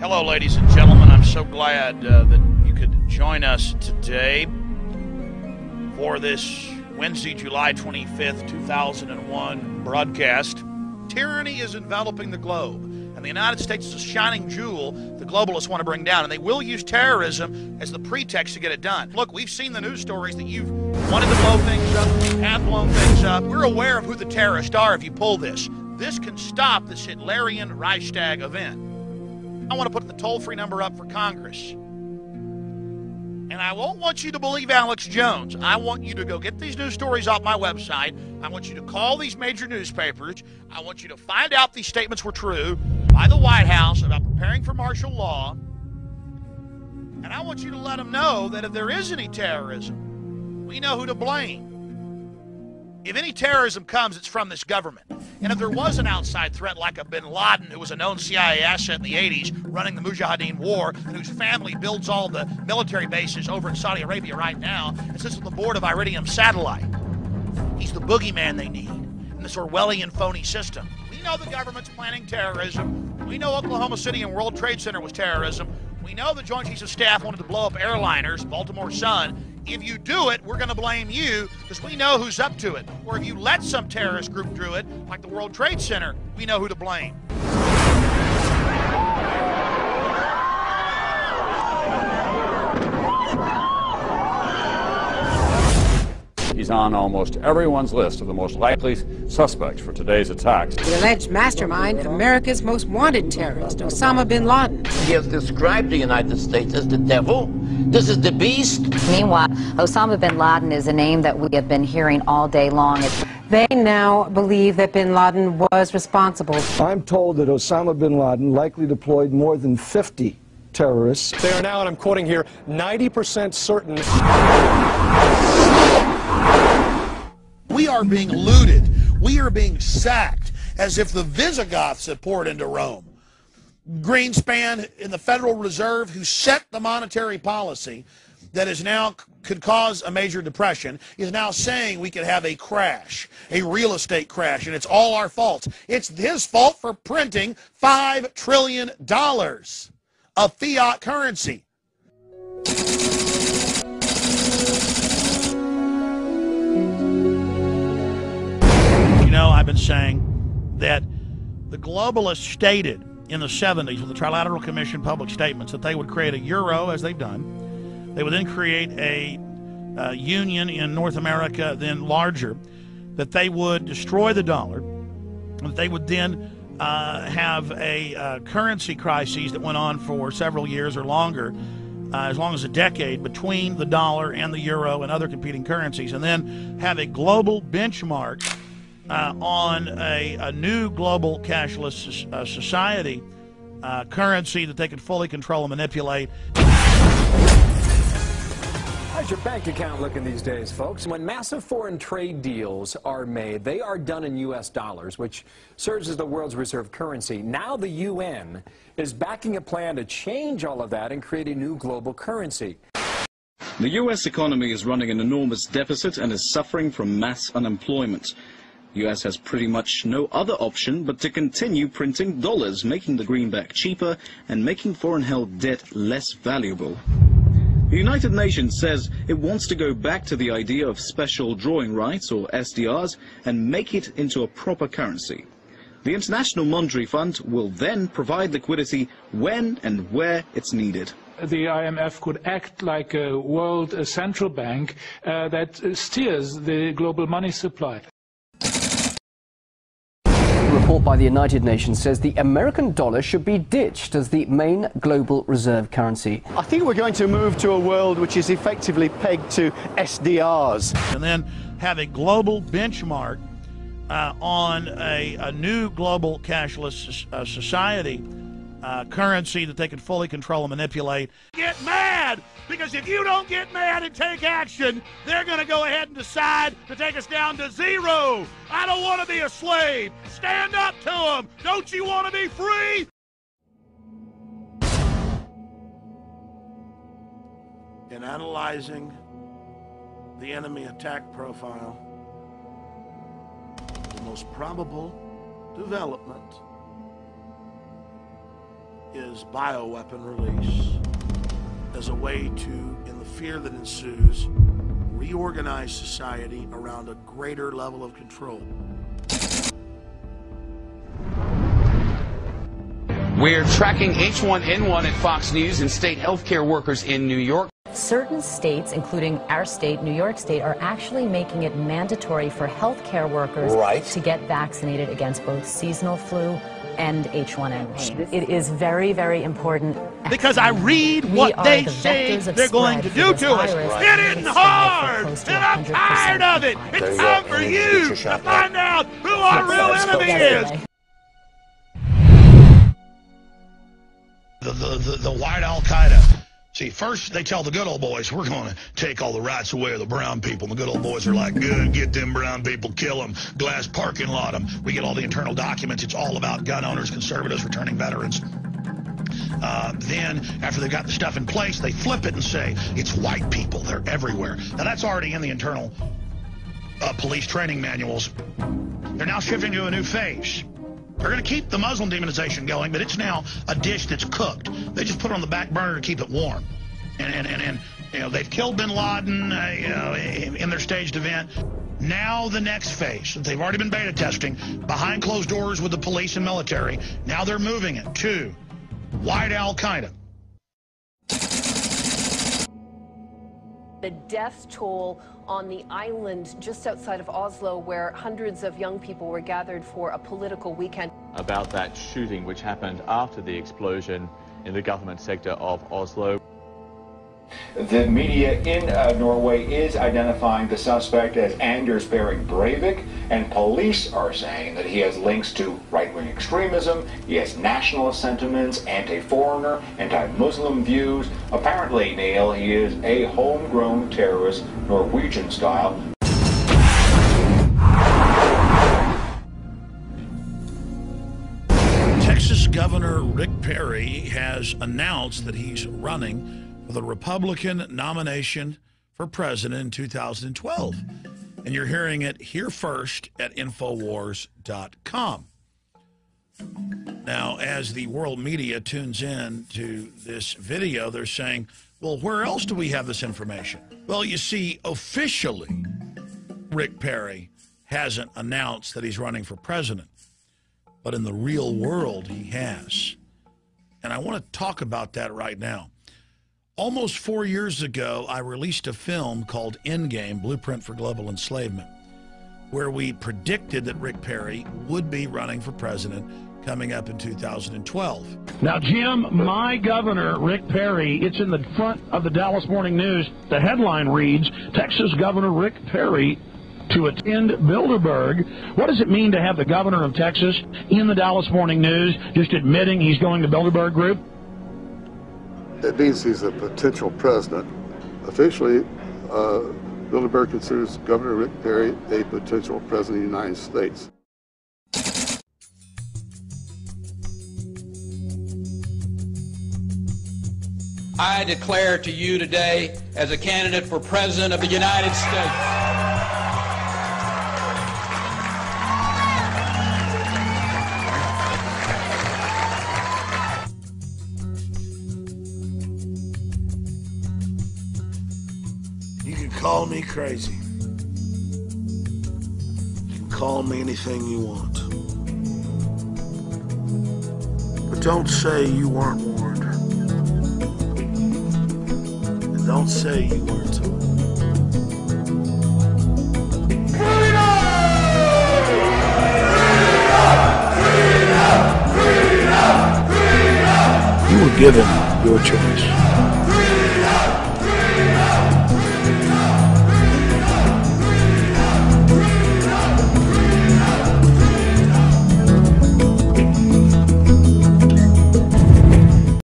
Hello, ladies and gentlemen. I'm so glad that you could join us today for this Wednesday, July 25th, 2001 broadcast. Tyranny is enveloping the globe, and the United States is a shining jewel the globalists want to bring down, and they will use terrorism as the pretext to get it done. Look, we've seen the news stories that you've wanted to blow things up, have blown things up. We're aware of who the terrorists are if you pull this. This can stop this Hitlerian Reichstag event. I want to put the toll-free number up for Congress. And I won't want you to believe Alex Jones. I want you to go get these news stories off my website. I want you to call these major newspapers. I want you to find out these statements were true by the White House about preparing for martial law. And I want you to let them know that if there is any terrorism, we know who to blame. If any terrorism comes, it's from this government. And if there was an outside threat like a bin Laden, who was a known CIA asset in the 80s, running the Mujahideen war, and whose family builds all the military bases over in Saudi Arabia right now, and sits on the board of Iridium Satellite. He's the boogeyman they need in this Orwellian phony system. We know the government's planning terrorism. We know Oklahoma City and World Trade Center was terrorism. We know the Joint Chiefs of Staff wanted to blow up airliners, Baltimore Sun. If you do it, we're going to blame you because we know who's up to it. Or if you let some terrorist group do it, like the World Trade Center, we know who to blame. He's on almost everyone's list of the most likely suspects for today's attacks. The alleged mastermind, America's most wanted terrorist, Osama bin Laden. He has described the United States as the devil. This is the beast. Meanwhile, Osama bin Laden is a name that we have been hearing all day long. They now believe that bin Laden was responsible. I'm told that Osama bin Laden likely deployed more than 50 terrorists. They are now, and I'm quoting here, 90% certain. We are being looted. We are being sacked as if the Visigoths had poured into Rome. Greenspan in the Federal Reserve, who set the monetary policy that is now could cause a major depression, is now saying we could have a crash, a real estate crash, and it's all our fault. It's his fault for printing $5 trillion of fiat currency. You know, I've been saying that the globalists stated in the 70s with the Trilateral Commission public statements that they would create a euro, as they've done. They would then create a union in North America, then larger, that they would destroy the dollar, that they would then have a currency crisis that went on for several years or longer, as long as a decade, between the dollar and the euro and other competing currencies, and then have a global benchmark on a new global cashless society, currency that they could fully control and manipulate. How's your bank account looking these days, folks? When massive foreign trade deals are made, they are done in U.S. dollars, which serves as the world's reserve currency. Now the UN is backing a plan to change all of that and create a new global currency. The U.S. economy is running an enormous deficit and is suffering from mass unemployment. The U.S. has pretty much no other option but to continue printing dollars, making the greenback cheaper and making foreign-held debt less valuable. The United Nations says it wants to go back to the idea of special drawing rights, or SDRs, and make it into a proper currency. The International Monetary Fund will then provide liquidity when and where it's needed. The IMF could act like a world central bank that steers the global money supply. A report by the United Nations says the American dollar should be ditched as the main global reserve currency. I think we're going to move to a world which is effectively pegged to SDRs. And then have a global benchmark on a new global cashless society, currency that they could fully control and manipulate. Get mad, because if you don't get mad and take action, they're going to go ahead and decide to take us down to zero. I don't want to be a slave. Stand up to them. Don't you want to be free? In analyzing the enemy attack profile, the most probable development is bioweapon release as a way to, in the fear that ensues, reorganize society around a greater level of control. We're tracking H1N1 at Fox News and state healthcare workers in New York. Certain states, including our state, New York State, are actually making it mandatory for healthcare workers to get vaccinated against both seasonal flu and H1N1. It is very, very important. Because I read what they say they're going to do to us. It isn't hard, and I'm tired of it. It's time for you to find out who our real enemy is. The white Al-Qaeda. See, first they tell the good old boys, we're going to take all the rights away of the brown people. And the good old boys are like, good, get them brown people, kill them, glass parking lot them. We get all the internal documents. It's all about gun owners, conservatives, returning veterans. Then, after they've got the stuff in place, they flip it and say, it's white people. They're everywhere. Now, that's already in the internal police training manuals. They're now shifting to a new phase. They're going to keep the Muslim demonization going, but it's now a dish that's cooked. They just put it on the back burner to keep it warm. And you know, they've killed bin Laden in their staged event. Now the next phase, they've already been beta testing, behind closed doors with the police and military. Now they're moving it to white Al-Qaeda. The death toll on the island just outside of Oslo, where hundreds of young people were gathered for a political weekend. About that shooting which happened after the explosion in the government sector of Oslo. The media in Norway is identifying the suspect as Anders Behring Breivik, and police are saying that he has links to right-wing extremism, he has nationalist sentiments, anti-foreigner, anti-Muslim views. Apparently, Neil, he is a homegrown terrorist, Norwegian style. Texas Governor Rick Perry has announced that he's running for the Republican nomination for president in 2012. And you're hearing it here first at Infowars.com. Now, as the world media tunes in to this video, they're saying, well, where else do we have this information? Well, you see, officially, Rick Perry hasn't announced that he's running for president. But in the real world, he has. And I want to talk about that right now. Almost 4 years ago, I released a film called Endgame, Blueprint for Global Enslavement, where we predicted that Rick Perry would be running for president coming up in 2012. Now, Jim, my governor, Rick Perry, it's in the front of the Dallas Morning News. The headline reads, Texas Governor Rick Perry to attend Bilderberg. What does it mean to have the governor of Texas in the Dallas Morning News just admitting he's going to Bilderberg Group? It means he's a potential president. Officially, Bilderberg considers Governor Rick Perry a potential president of the United States. I declare to you today as a candidate for President of the United States. Call me crazy. You can call me anything you want. But don't say you weren't warned. And don't say you weren't told. You were given your choice.